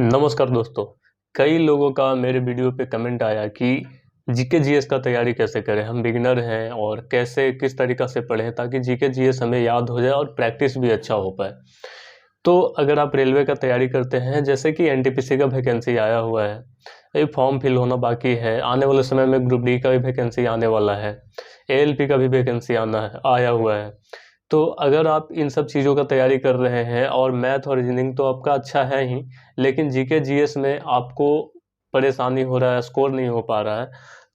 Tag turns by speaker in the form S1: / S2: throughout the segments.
S1: नमस्कार दोस्तों। कई लोगों का मेरे वीडियो पे कमेंट आया कि जीके जीएस का तैयारी कैसे करें, हम बिगिनर हैं और कैसे किस तरीक़ा से पढ़ें ताकि जीके जीएस हमें याद हो जाए और प्रैक्टिस भी अच्छा हो पाए। तो अगर आप रेलवे का तैयारी करते हैं, जैसे कि एनटीपीसी का वैकेंसी आया हुआ है, ये फॉर्म फिल होना बाकी है, आने वाले समय में ग्रुप डी का भी वैकेंसी आने वाला है, एएलपी का भी वैकेंसी आया हुआ है। तो अगर आप इन सब चीज़ों का तैयारी कर रहे हैं और मैथ और रीजनिंग तो आपका अच्छा है ही, लेकिन जीके जीएस में आपको परेशानी हो रहा है, स्कोर नहीं हो पा रहा है,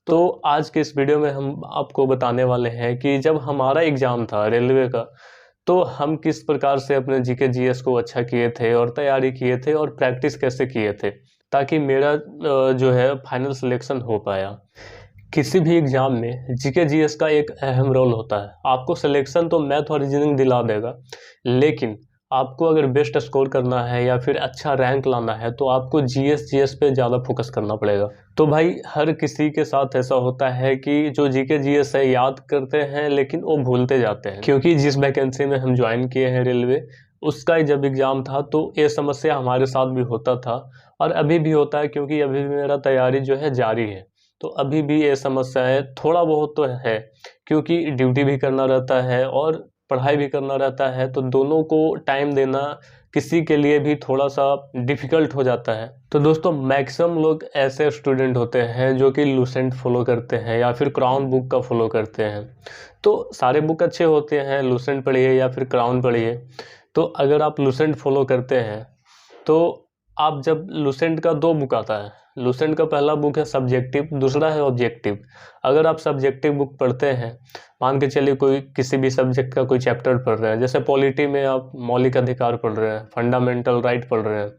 S1: तो आज के इस वीडियो में हम आपको बताने वाले हैं कि जब हमारा एग्ज़ाम था रेलवे का, तो हम किस प्रकार से अपने जीके जीएस को अच्छा किए थे और तैयारी किए थे और प्रैक्टिस कैसे किए थे, ताकि मेरा जो है फाइनल सिलेक्शन हो पाया। किसी भी एग्ज़ाम में जीके जीएस का एक अहम रोल होता है। आपको सिलेक्शन तो मैथ और रीजनिंग दिला देगा, लेकिन आपको अगर बेस्ट स्कोर करना है या फिर अच्छा रैंक लाना है तो आपको जीएस पे ज़्यादा फोकस करना पड़ेगा। तो भाई हर किसी के साथ ऐसा होता है कि जो जीके जीएस है याद करते हैं लेकिन वो भूलते जाते हैं, क्योंकि जिस वैकेंसी में हम ज्वाइन किए हैं रेलवे, उसका जब एग्ज़ाम था तो ये समस्या हमारे साथ भी होता था और अभी भी होता है, क्योंकि अभी भी मेरा तैयारी जो है जारी है। तो अभी भी ये समस्या है, थोड़ा बहुत तो है, क्योंकि ड्यूटी भी करना रहता है और पढ़ाई भी करना रहता है, तो दोनों को टाइम देना किसी के लिए भी थोड़ा सा डिफ़िकल्ट हो जाता है। तो दोस्तों मैक्सिमम लोग ऐसे स्टूडेंट होते हैं जो कि लूसेंट फॉलो करते हैं या फिर क्राउन बुक का फॉलो करते हैं। तो सारे बुक अच्छे होते हैं, लूसेंट पढ़िए या फिर क्राउन पढ़िए। तो अगर आप लूसेंट फॉलो करते हैं तो आप जब लूसेंट का 2 बुक आता है, लूसेंट का पहला बुक है सब्जेक्टिव, दूसरा है ऑब्जेक्टिव। अगर आप सब्जेक्टिव बुक पढ़ते हैं, मान के चलिए कोई किसी भी सब्जेक्ट का कोई चैप्टर पढ़ रहे हैं, जैसे पॉलिटी में आप मौलिक अधिकार पढ़ रहे हैं, फंडामेंटल राइट पढ़ रहे हैं,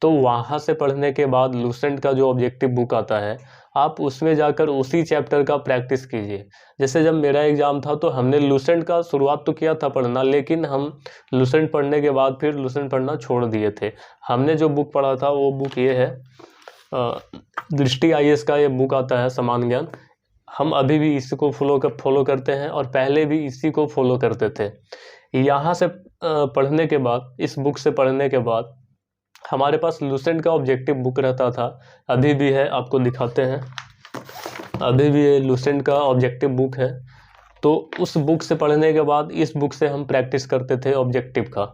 S1: तो वहाँ से पढ़ने के बाद लूसेंट का जो ऑब्जेक्टिव बुक आता है, आप उसमें जाकर उसी चैप्टर का प्रैक्टिस कीजिए। जैसे जब मेरा एग्ज़ाम था तो हमने लूसेंट का शुरुआत तो किया था पढ़ना, लेकिन हम लूसेंट पढ़ने के बाद फिर लूसेंट पढ़ना छोड़ दिए थे। हमने जो बुक पढ़ा था वो बुक ये है, दृष्टि आईएएस का ये बुक आता है समान ज्ञान। हम अभी भी इसी को फॉलो करते हैं और पहले भी इसी को फॉलो करते थे। यहाँ से पढ़ने के बाद, इस बुक से पढ़ने के बाद हमारे पास लूसेंट का ऑब्जेक्टिव बुक रहता था, अभी भी है, आपको दिखाते हैं। अभी भी ये लूसेंट का ऑब्जेक्टिव बुक है। तो उस बुक से पढ़ने के बाद इस बुक से हम प्रैक्टिस करते थे ऑब्जेक्टिव का।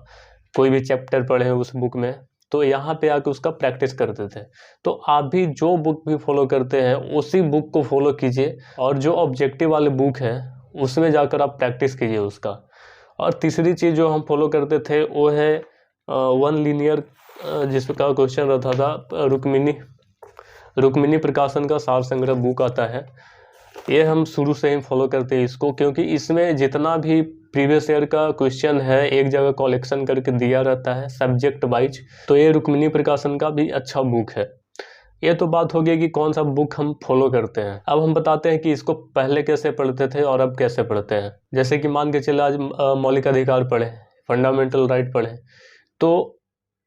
S1: कोई भी चैप्टर पढ़े उस बुक में तो यहाँ पे आके उसका प्रैक्टिस करते थे। तो आप भी जो बुक भी फॉलो करते हैं उसी बुक को फॉलो कीजिए, और जो ऑब्जेक्टिव वाले बुक है उसमें जाकर आप प्रैक्टिस कीजिए उसका। और तीसरी चीज़ जो हम फॉलो करते थे वो है वन लीनियर, जिसका क्वेश्चन रहता था रुक्मिणी प्रकाशन का सार संग्रह बुक आता है। ये हम शुरू से ही फॉलो करते हैं इसको, क्योंकि इसमें जितना भी प्रीवियस ईयर का क्वेश्चन है एक जगह कलेक्शन करके दिया रहता है सब्जेक्ट वाइज। तो ये रुक्मिणी प्रकाशन का भी अच्छा बुक है। ये तो बात हो गई कि कौन सा बुक हम फॉलो करते हैं। अब हम बताते हैं कि इसको पहले कैसे पढ़ते थे और अब कैसे पढ़ते हैं। जैसे कि मान के चले आज मौलिक अधिकार पढ़े, फंडामेंटल राइट पढ़े, तो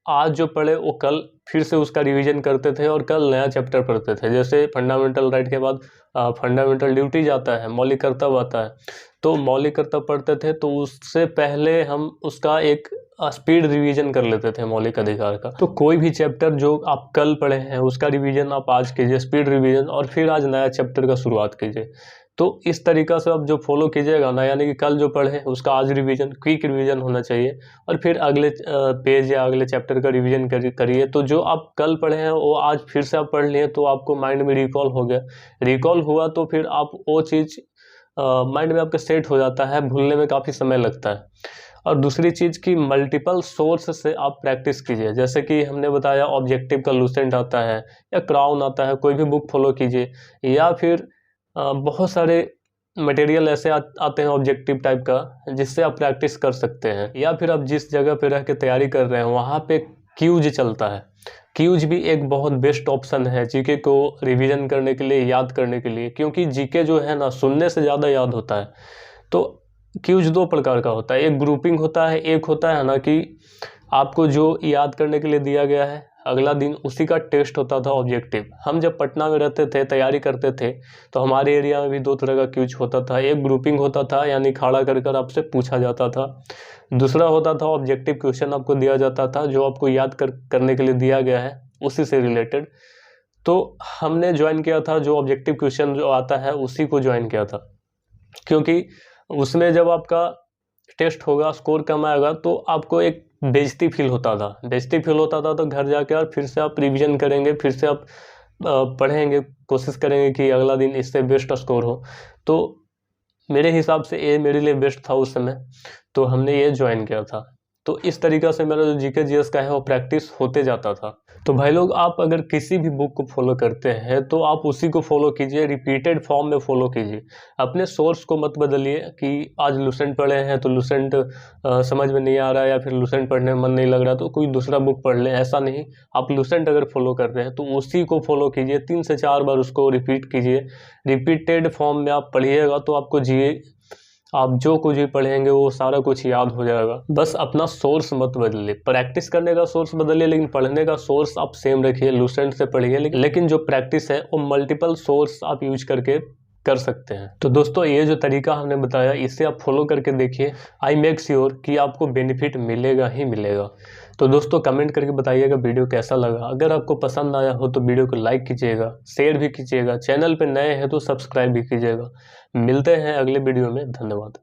S1: आज जो पढ़े वो कल फिर से उसका रिवीजन करते थे और कल नया चैप्टर पढ़ते थे। जैसे फंडामेंटल राइट के बाद फंडामेंटल ड्यूटी जाता है, मौलिक कर्तव्य आता है, तो मौलिक कर्तव्य पढ़ते थे तो उससे पहले हम उसका एक स्पीड रिवीजन कर लेते थे मौलिक अधिकार का। तो कोई भी चैप्टर जो आप कल पढ़े हैं उसका रिवीजन आप आज कीजिए, स्पीड रिवीजन, और फिर आज नया चैप्टर का शुरुआत कीजिए। तो इस तरीक़ा से आप जो फॉलो कीजिएगा ना, यानी कि कल जो पढ़े उसका आज रिवीजन, क्विक रिवीजन होना चाहिए, और फिर अगले पेज या अगले चैप्टर का रिवीजन करिए। तो जो आप कल पढ़े हैं वो आज फिर से आप पढ़ लिए तो आपको माइंड में रिकॉल हो गया। रिकॉल हुआ तो फिर आप वो चीज़ माइंड में आपके सेट हो जाता है, भूलने में काफ़ी समय लगता है। और दूसरी चीज़ की मल्टीपल सोर्स से आप प्रैक्टिस कीजिए। जैसे कि हमने बताया ऑब्जेक्टिव का लूसेंट आता है या क्राउन आता है, कोई भी बुक फॉलो कीजिए, या फिर बहुत सारे मटेरियल ऐसे आते हैं ऑब्जेक्टिव टाइप का जिससे आप प्रैक्टिस कर सकते हैं। या फिर आप जिस जगह पे रह के तैयारी कर रहे हैं वहाँ पे क्यूज चलता है। क्यूज भी एक बहुत बेस्ट ऑप्शन है जीके को रिवीजन करने के लिए, याद करने के लिए, क्योंकि जीके जो है ना सुनने से ज़्यादा याद होता है। तो क्यूज 2 प्रकार का होता है, एक ग्रुपिंग होता है, एक होता है ना कि आपको जो याद करने के लिए दिया गया है अगला दिन उसी का टेस्ट होता था ऑब्जेक्टिव। हम जब पटना में रहते थे, तैयारी करते थे, तो हमारे एरिया में भी 2 तरह का क्यूज होता था। एक ग्रुपिंग होता था, यानी खड़ा कर आपसे पूछा जाता था। दूसरा होता था ऑब्जेक्टिव क्वेश्चन आपको दिया जाता था जो आपको याद करने के लिए दिया गया है, उसी से रिलेटेड। तो हमने ज्वाइन किया था, जो ऑब्जेक्टिव क्वेश्चन जो आता है उसी को ज्वाइन किया था, क्योंकि उसमें जब आपका टेस्ट होगा, स्कोर कम आएगा तो आपको एक बेइज्जती फील होता था। तो घर जाके और फिर से आप रिवीजन करेंगे, फिर से आप पढ़ेंगे, कोशिश करेंगे कि अगला दिन इससे बेस्ट स्कोर हो। तो मेरे हिसाब से ये मेरे लिए बेस्ट था उस समय, तो हमने ये ज्वाइन किया था। तो इस तरीक़ा से मेरा जो जीके जीएस का है वो प्रैक्टिस होते जाता था। तो भाई लोग, आप अगर किसी भी बुक को फॉलो करते हैं तो आप उसी को फॉलो कीजिए, रिपीटेड फॉर्म में फॉलो कीजिए। अपने सोर्स को मत बदलिए कि आज लुसेंट पढ़े हैं तो लुसेंट समझ में नहीं आ रहा है, या फिर लुसेंट पढ़ने में मन नहीं लग रहा तो कोई दूसरा बुक पढ़ लें, ऐसा नहीं। आप लुसेंट अगर फॉलो कर रहे हैं तो उसी को फॉलो कीजिए, 3 से 4 बार उसको रिपीट कीजिए। रिपीटेड फॉर्म में आप पढ़िएगा तो आपको आप जो कुछ भी पढ़ेंगे वो सारा कुछ याद हो जाएगा। बस अपना सोर्स मत बदलिए, प्रैक्टिस करने का सोर्स बदलिए लेकिन पढ़ने का सोर्स आप सेम रखिए, लुसेंट से पढ़िए, लेकिन जो प्रैक्टिस है वो मल्टीपल सोर्स आप यूज करके कर सकते हैं। तो दोस्तों, ये जो तरीका हमने बताया इसे आप फॉलो करके देखिए, आई मेक श्योर कि आपको बेनिफिट मिलेगा ही मिलेगा। तो दोस्तों, कमेंट करके बताइएगा वीडियो कैसा लगा। अगर आपको पसंद आया हो तो वीडियो को लाइक कीजिएगा, शेयर भी कीजिएगा, चैनल पे नए हैं तो सब्सक्राइब भी कीजिएगा। मिलते हैं अगले वीडियो में, धन्यवाद।